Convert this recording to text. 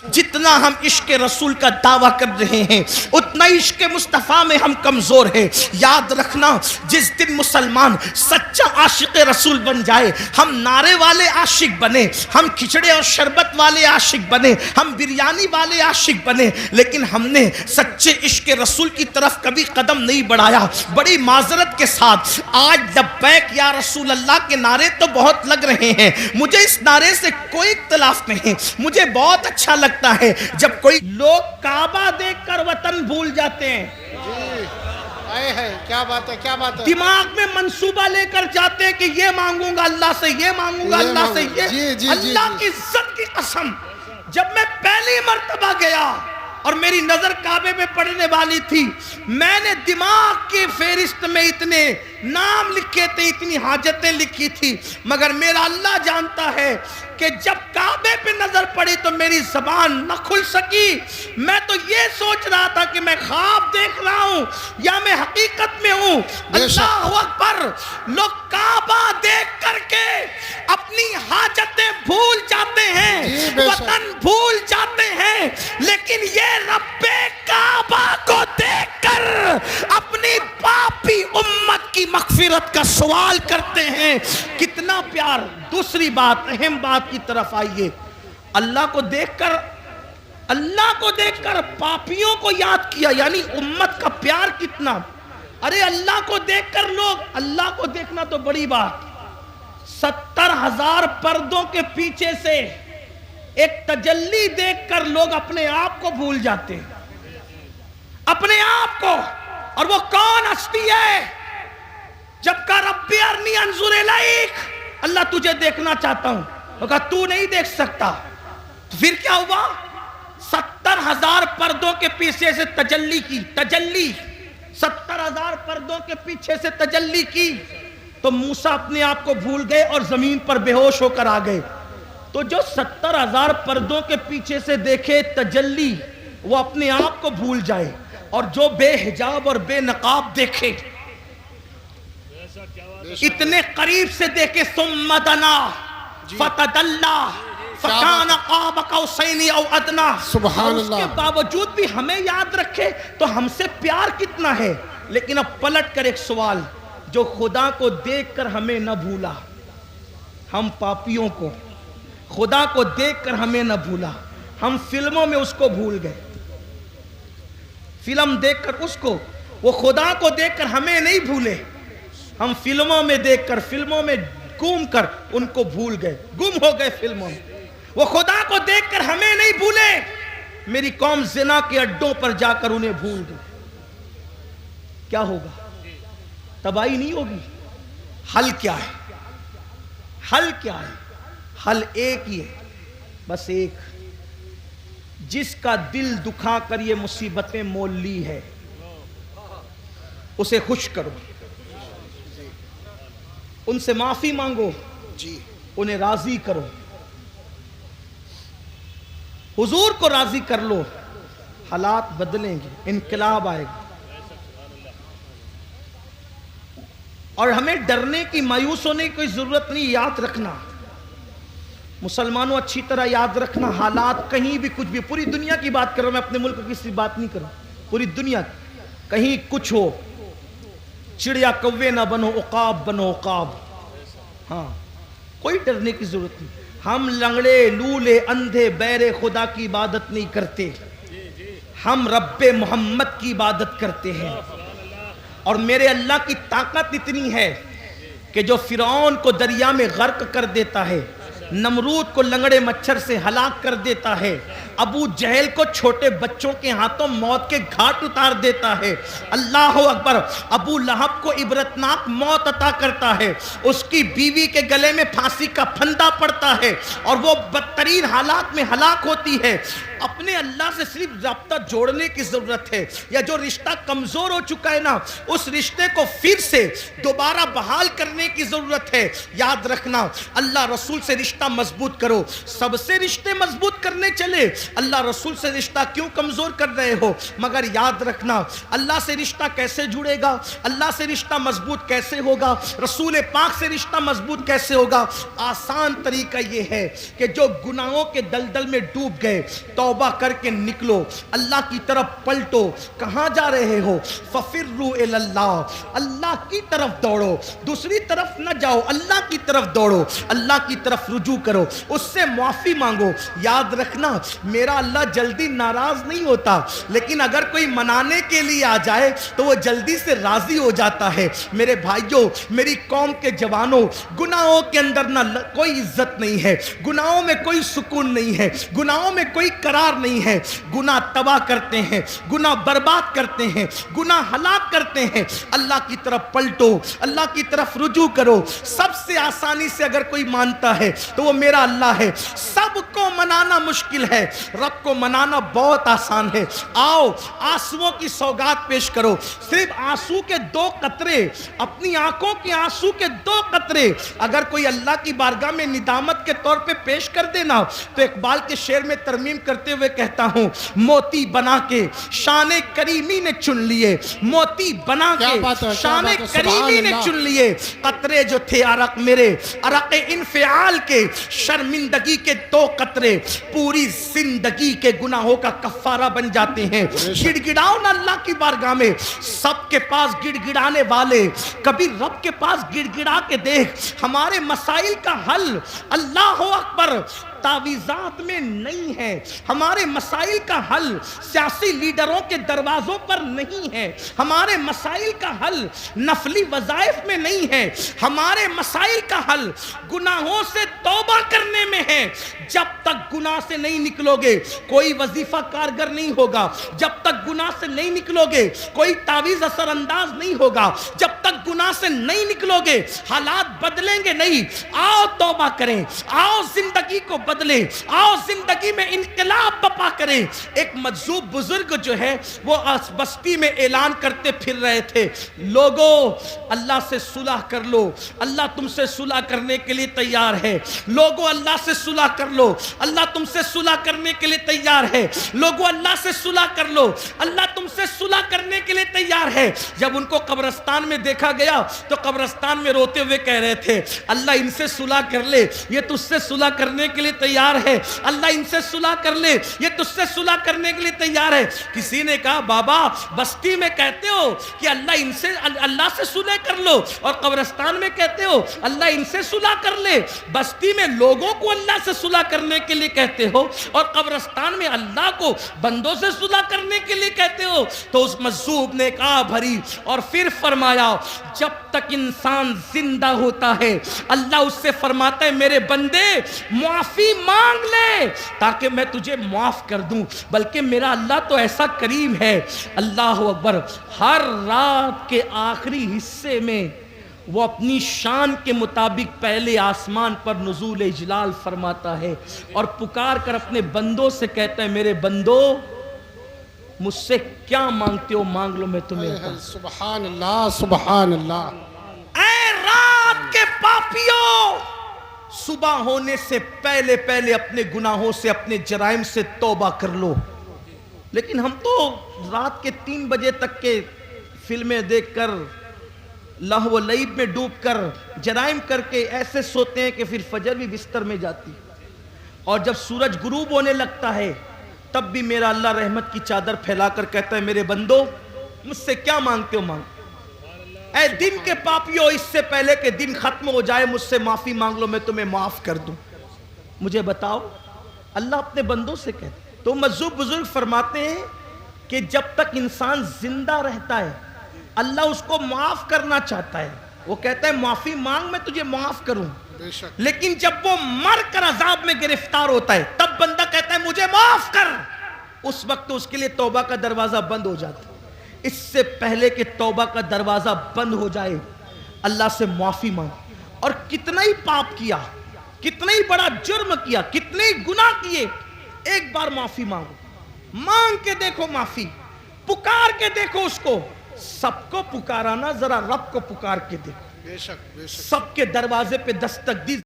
جتنا ہم عشق رسول کا دعویٰ کر رہے ہیں اتنا عشق مصطفیٰ میں ہم کمزور ہیں. یاد رکھنا جس دن مسلمان سچا عاشق رسول بن جائے، ہم نعرے والے عاشق بنے، ہم کھچڑے اور شربت والے عاشق بنے، ہم بریانی والے عاشق بنے، لیکن ہم نے سچے عشق رسول کی طرف کبھی قدم نہیں بڑھایا. بڑی معذرت کے ساتھ آج لبیک یا رسول اللہ کے نعرے تو بہت لگ رہے ہیں، مجھے اس نعرے سے کوئی اختلاف نہیں. مجھے بہت اچھا لگتا ہے جب کوئی لوگ کعبہ دیکھ کر وطن بھول جاتے ہیں. کیا بات ہے، کیا بات ہے. دماغ میں منصوبہ لے کر جاتے ہیں کہ یہ مانگوں گا اللہ سے، یہ مانگوں گا اللہ سے، یہ اللہ کی عزت کی قسم. جب میں پہلی مرتبہ گیا اور میری نظر کعبے پہ پڑنے والی تھی، میں نے دماغ کی فہرست میں اتنے نام لکھے تھے، اتنی حاجتیں لکھی تھی، مگر میرا اللہ جانتا ہے کہ جب کعبے پہ نظر پڑی تو میری زبان نہ کھل سکی. میں تو یہ سوچ رہا تھا کہ میں خواب دیکھ رہا ہوں یا میں حقیقت میں ہوں. اللہ اکبر. لوگ کعبہ دیکھ کر کے اپنی حاجتیں بھول جاتے ہیں، وطن بھول جاتے ہیں، لیکن یہ رب کعبہ کو دیکھ کر اپنی پاپی امت کی مغفرت کا سوال کرتے ہیں. کتنا پیار. دوسری بات، اہم بات کی طرف آئیے. اللہ کو دیکھ کر پاپیوں کو یاد کیا، یعنی امت کا پیار کتنا. ارے اللہ کو دیکھ کر لوگ، اللہ کو دیکھنا تو بڑی بات، 70,000 پردوں کے پیچھے سے ایک تجلی دیکھ کر لوگ اپنے آپ کو بھول جاتے ہیں، اپنے آپ کو. اور وہ کون ہستی ہے؟ جب کہا ربی ارنی انظر الیک، اللہ تجھے دیکھنا چاہتا ہوں، وہ کہا تو نہیں دیکھ سکتا. تو پھر کیا ہوا؟ 70,000 پردوں کے پیچھے سے تجلی کی، 70,000 پردوں کے پیچھے سے تجلی کی تو موسیٰ اپنے آپ کو بھول گئے اور زمین پر بے ہوش ہو کر آ گئے. تو جو 70,000 پردوں کے پیچھے سے دیکھے تجلی وہ اپنے آپ کو بھول جائے، اور جو بے حجاب اور بے نقاب دیکھے، اتنے قریب سے دیکھے، ثم دنا فتدلی فکان قاب قوسین او ادنی، سبحان اللہ. اس کے باوجود بھی ہمیں یاد رکھے تو ہم سے پیار کتنا ہے. لیکن اب پلٹ کر ایک سوال، جو خدا کو دیکھ کر ہمیں نہ بھولا، ہم پاپیوں کو خدا کو دیکھ کر ہمیں نہ بھولا، ہم فلموں میں اس کو بھول گئے. فلم دیکھ کر اس کو، وہ خدا کو دیکھ کر ہمیں نہیں بھولے، ہم فلموں میں دیکھ کر، فلموں میں گھوم کر ان کو بھول گئے، گم ہو گئے فلموں میں. وہ خدا کو دیکھ کر ہمیں نہیں بھولے، میری قوم زنا کے اڈوں پر جا کر انہیں بھول گئی. کیا ہوگا؟ تباہی نہیں ہوگی؟ حل کیا ہے؟ حل کیا ہے؟ حل ایک ہی ہے، بس ایک. جس کا دل دکھا کر یہ مصیبتیں مول لی ہے اسے خوش کرو، ان سے معافی مانگو، انہیں راضی کرو، حضور کو راضی کر لو، حالات بدلیں گے، انقلاب آئے گا. اور ہمیں ڈرنے کی، مایوس ہونے کی کوئی ضرورت نہیں. یاد رکھنا مسلمانوں، اچھی طرح یاد رکھنا، حالات کہیں بھی کچھ بھی، پوری دنیا کی بات کر رہا ہوں میں، اپنے ملک کی کسی بات نہیں کر رہا ہوں، پوری دنیا، کہیں کچھ ہو، چڑیا کوے نہ بنو، عقاب بنو عقاب. ہاں، کوئی ڈرنے کی ضرورت نہیں. ہم لنگڑے لولے اندھے بہرے خدا کی عبادت نہیں کرتے، ہم رب محمد کی عبادت کرتے ہیں. اور میرے اللہ کی طاقت اتنی ہے کہ جو فرعون کو دریا میں غرق کر دیتا ہے، نمرود کو لنگڑے مچھر سے ہلاک کر دیتا ہے، ابو جہل کو چھوٹے بچوں کے ہاتھوں موت کے گھاٹ اتار دیتا ہے، اللہ اکبر، ابو لہب کو عبرتناک موت عطا کرتا ہے، اس کی بیوی کے گلے میں پھانسی کا پھندا پڑتا ہے اور وہ بدترین حالات میں ہلاک ہوتی ہے. اپنے اللہ سے صرف رابطہ جوڑنے کی ضرورت ہے، یا جو رشتہ کمزور ہو چکا ہے نا، اس رشتے کو پھر سے دوبارہ بحال کرنے کی ضرورت ہے. یاد رکھنا، اللہ رسول سے رشتہ مضبوط کرو. سب سے رشتے مضبوط کرنے چلے، اللہ رسول سے رشتہ کیوں کمزور کر رہے ہو؟ مگر یاد رکھنا، اللہ سے رشتہ کیسے جڑے گا، اللہ سے رشتہ مضبوط کیسے ہوگا، رسول پاک سے رشتہ مضبوط کیسے ہوگا؟ آسان طریقہ یہ ہے کہ جو گناہوں کے دلدل میں ڈوب گئے، توبہ کر کے نکلو، اللہ کی طرف پلٹو. کہاں جا رہے ہو؟ ففروا الی اللہ، اللہ کی طرف دوڑو، دوسری طرف نہ جاؤ، اللہ کی طرف دوڑو، اللہ کی طرف رجوع کرو، اس سے معافی مانگو. یاد رکھنا میرا اللہ جلدی ناراض نہیں ہوتا، لیکن اگر کوئی منانے کے لیے آ جائے تو وہ جلدی سے راضی ہو جاتا ہے. میرے بھائیوں، میری قوم کے جوانوں، گناہوں کے اندر نہ کوئی عزت نہیں ہے، گناہوں میں کوئی سکون نہیں ہے، گناہوں میں کوئی قرار نہیں ہے. گناہ تباہ کرتے ہیں، گناہ برباد کرتے ہیں، گناہ ہلاک کرتے ہیں. اللہ کی طرف پلٹو، اللہ کی طرف رجوع کرو. سب سے آسانی سے اگر کوئی مانتا ہے تو وہ میرا اللہ ہے. سب کو منانا مشکل ہے، رب کو منانا بہت آسان ہے. آؤ آنسوؤں کی سوگات پیش کرو. صرف آنسو کے 2 قطرے، اپنی آنکھوں کی آنسو کے 2 قطرے اگر کوئی اللہ کی بارگاہ میں ندامت کے طور پہ پیش کر دینا تو اقبال کے شعر میں ترمیم کرتے ہوئے کہتا ہوں، موتی بنا کے شان کریمی نے چن لیے، موتی بنا کے شان کریمی نے چن لیے. قطرے جو تھے عرق میرے، عرق انفعال کے، شرمندگی کے 2 قطرے پوری زندگی کے گناہوں کا کفارہ بن جاتے ہیں. گڑ گڑاؤ نا اللہ کی بارگاہ میں. سب کے پاس گڑ گڑانے والے، کبھی رب کے پاس گڑ گڑا کے دیکھ. ہمارے مسائل کا حل اللہ اکبر تعویذات میں نہیں ہے. ہمارے مسائل کا حل سیاسی لیڈروں کے دروازوں پر نہیں ہے. ہمارے مسائل کا حل نفلی وظائف میں نہیں ہے. ہمارے مسائل کا حل گناہوں سے توبہ کرنے میں ہے. جب تک گناہ سے نہیں نکلو گے کوئی وظیفہ کارگر نہیں ہوگا. جب تک گناہ سے نہیں نکلو گے کوئی تعویذ اثر انداز نہیں ہوگا. جب تک گناہ سے نہیں نکلو گے حالات بدلیں گے نہیں. آؤ توبہ کریں، آؤ زندگی کو بدلیں، آؤ زندگی میں انقلاب بپا کریں. ایک مجذوب بزرگ جو ہے وہ بستی میں اعلان کرتے پھر رہے تھے، لوگو اللہ سے صلح کر لو، اللہ تم سے صلح کرنے کے لیے تیار ہے. لوگو اللہ سے صلح کر لو، اللہ تم سے صلح کرنے کے لیے تیار ہے. لوگو اللہ سے صلح کر لو، اللہ تم سے صلح کرنے کے لیے تیار ہے. جب ان کو قبرستان میں دیکھا گیا تو قبرستان میں روتے ہوئے کہہ رہے تھے، اللہ ان سے صلح کر لے، یہ تجھ سے صلح کرنے کے لیے تیار ہے. اللہ ان سے صلح کر لے، یہ تجھ سے صلح کرنے کے لیے تیار ہے. کسی نے کہا، بابا بستی میں کہتے ہو کہ اللہ سے صلح کر لو، اور قبرستان میں کہتے ہو اللہ ان سے صلح کر لے. بستی میں لوگوں کو اللہ سے صلح کرنے کے لیے کہتے ہو اور قبرستان میں اللہ کو بندوں سے صلح کرنے کے لیے کہتے ہو. تو اس مجذوب نے کہا بھری اور پھر فرمایا، جب تک انسان زندہ ہوتا ہے اللہ اس سے فرماتا ہے میرے بندے معافی مانگ لے تاکہ میں تجھے معاف کر دوں. بلکہ میرا اللہ تو ایسا کریم ہے، اللہ اکبر، ہر رات کے آخری حصے میں وہ اپنی شان کے مطابق پہلے آسمان پر نزول اجلال فرماتا ہے اور پکار کر اپنے بندوں سے کہتا ہے، میرے بندو مجھ سے کیا مانگتے ہو مانگ لو، میں تمہیں عطا. سبحان اللہ، سبحان اللہ. اے رات کے پاپیوں، صبح ہونے سے پہلے پہلے اپنے گناہوں سے، اپنے جرائم سے توبہ کر لو. لیکن ہم تو رات کے 3 بجے تک کے فلمیں دیکھ کر، لہو و لعب میں ڈوب کر، جرائم کر کے ایسے سوتے ہیں کہ پھر فجر بھی بستر میں جاتی. اور جب سورج غروب ہونے لگتا ہے تب بھی میرا اللہ رحمت کی چادر پھیلا کر کہتا ہے، میرے بندو مجھ سے کیا مانگتے ہو مانگ. اے دن کے پاپیوں، اس سے پہلے کہ دن ختم ہو جائے مجھ سے معافی مانگ لو، میں تمہیں معاف کر دوں. مجھے بتاؤ، اللہ اپنے بندوں سے کہتے. تو مجذوب بزرگ فرماتے ہیں کہ جب تک انسان زندہ رہتا ہے اللہ اس کو معاف کرنا چاہتا ہے. وہ کہتا ہے معافی مانگ، میں تجھے معاف کروں. لیکن جب وہ مر کر عذاب میں گرفتار ہوتا ہے تب بندہ کہتا ہے مجھے معاف کر. اس وقت اس کے لیے توبہ کا دروازہ بند ہو جاتا ہے. اس سے پہلے کہ توبہ کا دروازہ بند ہو جائے اللہ سے معافی مانگ. اور کتنا ہی پاپ کیا، کتنا ہی بڑا جرم کیا، کتنے ہی گناہ کیے، ایک بار معافی مانگو. مانگ کے دیکھو معافی، پکار کے دیکھو اس کو. سب کو پکارانا، ذرا رب کو پکار کے دیکھو. بے شک، بے شک. سب کے دروازے پہ دستک دی.